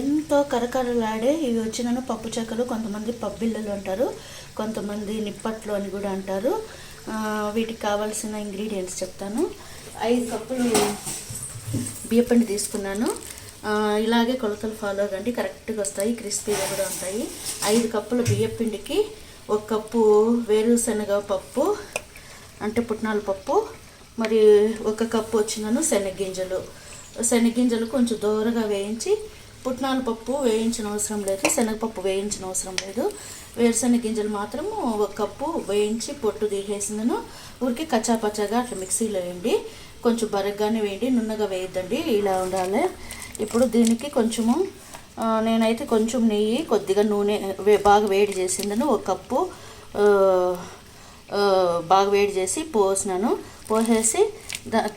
ఎంతో కరకరలాడే ఇవి వచ్చినాను పప్పు చెక్కలు. కొంతమంది పబ్బిళ్ళలు అంటారు, కొంతమంది నిప్పట్లు అని కూడా అంటారు. వీటికి కావాల్సిన ఇంగ్రీడియంట్స్ చెప్తాను. 5 కప్పులు బియ్యపిండి తీసుకున్నాను. ఇలాగే కొలతలు ఫాలో అవ్వండి, కరెక్ట్గా వస్తాయి, క్రిస్పీగా కూడా ఉంటాయి. 5 కప్పుల బియ్యపిండికి 1 కప్పు వేరుశనగ పప్పు అంటే పుట్నాల పప్పు, మరి 1 కప్పు వచ్చినాను శనగ్గింజలు. శనగ్గింజలు కొంచెం దూరగా వేయించి, పుట్నాల పప్పు వేయించిన అవసరం లేదు, శనగపప్పు వేయించిన అవసరం లేదు. వేరుశనగ గింజలు మాత్రం 1 కప్పు వేయించి పొట్టు తీసేసిందను. ఊరికి కచ్చాపచ్చాగా అట్లా మిక్సీలో వేయండి, కొంచెం బరగ్గానే వేయండి, నున్నగా వేయద్దండి, ఇలా ఉండాలి. ఇప్పుడు దీనికి కొంచెము నేనైతే కొంచెం నెయ్యి, కొద్దిగా నూనె బాగా వేడి చేసిందను 1 కప్పు బాగా వేడి చేసి పోసినాను. పోసేసి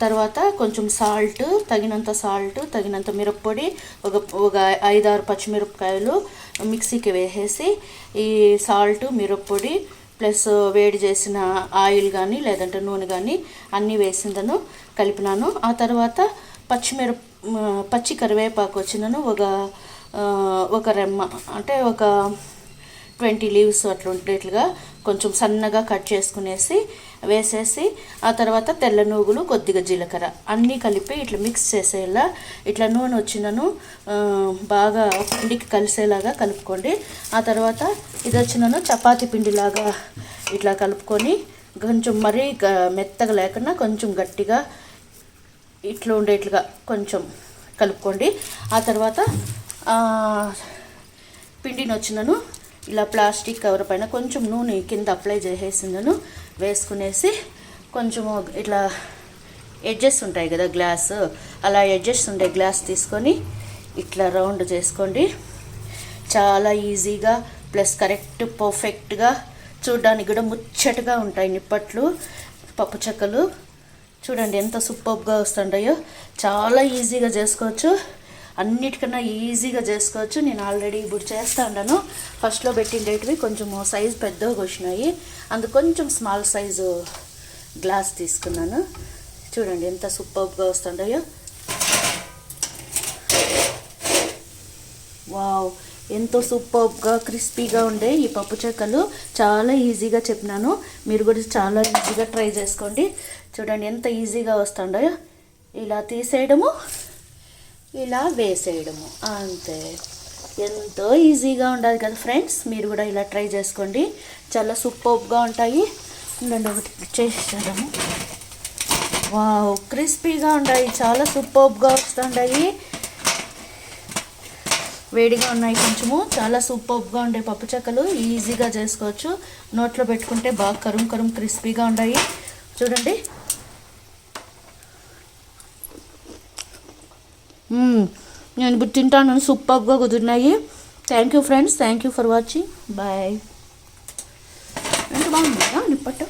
తర్వాత కొంచెం సాల్ట్, తగినంత సాల్ట్, తగినంత మిరప్పొడి, ఒక 5-6 పచ్చిమిరపకాయలు మిక్సీకి వేసేసి ఈ సాల్ట్, మిరప్పొడి ప్లస్ వేడి చేసిన ఆయిల్ కానీ లేదంటే నూనె కానీ అన్నీ వేసిందను కలిపినాను. ఆ తర్వాత పచ్చి కరివేపాకు వచ్చినాను ఒక రెమ్మ అంటే ఒక 20 లీవ్స్ అట్లా ఉండేట్లుగా కొంచెం సన్నగా కట్ చేసుకునేసి వేసేసి, ఆ తర్వాత తెల్ల నూగులు, కొద్దిగా జీలకర్ర అన్నీ కలిపి ఇట్లా మిక్స్ చేసేలా ఇట్లా నూనె వచ్చినను బాగా పిండికి కలిసేలాగా కలుపుకోండి. ఆ తర్వాత ఇది వచ్చినను చపాతీ పిండిలాగా ఇట్లా కలుపుకొని కొంచెం మరీ మెత్తగా లేకుండా కొంచెం గట్టిగా ఇట్లా ఉండేట్లుగా కొంచెం కలుపుకోండి. ఆ తర్వాత పిండిని వచ్చినను ఇలా ప్లాస్టిక్ కవర్ పైన కొంచెం నూనె కింద అప్లై చేసేసిందను వేసుకునేసి, కొంచెము ఇట్లా ఎడ్జెస్ ఉంటాయి కదా గ్లాస్, అలా ఎడ్జెస్ ఉండే గ్లాస్ తీసుకొని ఇట్లా రౌండ్ చేసుకోండి. చాలా ఈజీగా ప్లస్ కరెక్ట్ పర్ఫెక్ట్గా చూడడానికి కూడా ముచ్చటగా ఉంటాయి నిప్పట్లు, పప్పు చెక్కలు. చూడండి ఎంత సూపర్గా వస్తుంటాయో, చాలా ఈజీగా చేసుకోవచ్చు, అన్నిటికన్నా ఈజీగా చేసుకోవచ్చు. నేను ఆల్రెడీ ఇప్పుడు చేస్తూ ఉన్నాను. ఫస్ట్లో పెట్టిండేటివి కొంచెం సైజు పెద్దగా వచ్చినాయి, అందుకు కొంచెం స్మాల్ సైజు గ్లాస్ తీసుకున్నాను. చూడండి ఎంత సూపర్గా వస్తుంటాయో. వావ్, ఎంతో సూపర్గా క్రిస్పీగా ఉండే ఈ పప్పు చెక్కలు చాలా ఈజీగా చెప్పినాను, మీరు కూడా చాలా ఈజీగా ట్రై చేసుకోండి. చూడండి ఎంత ఈజీగా వస్తుంటాయో. ఇలా తీసేయడము, ఇలా వేసేయడము, అంతే. ఎంతో ఈజీగా ఉండాలి కదా ఫ్రెండ్స్, మీరు కూడా ఇలా ట్రై చేసుకోండి, చాలా సూపర్గా ఉంటాయి. ఉండండి ఒకటి చేసేద్దాము. వావ్, క్రిస్పీగా ఉంటాయి, చాలా సూపర్గా వస్తుంటాయి, వేడిగా ఉన్నాయి కొంచెము, చాలా సూపర్గా ఉండే పప్పు చెక్కలు ఈజీగా చేసుకోవచ్చు. నోట్లో పెట్టుకుంటే బాగా కరుం కరుం క్రిస్పీగా ఉంటాయి. చూడండి, నేను ఇప్పుడు తింటాను, సూపర్గా కుదిరినాయి. Thank you friends, thank you for watching, bye. ఎంత బాగుంది నిప్పట్టు.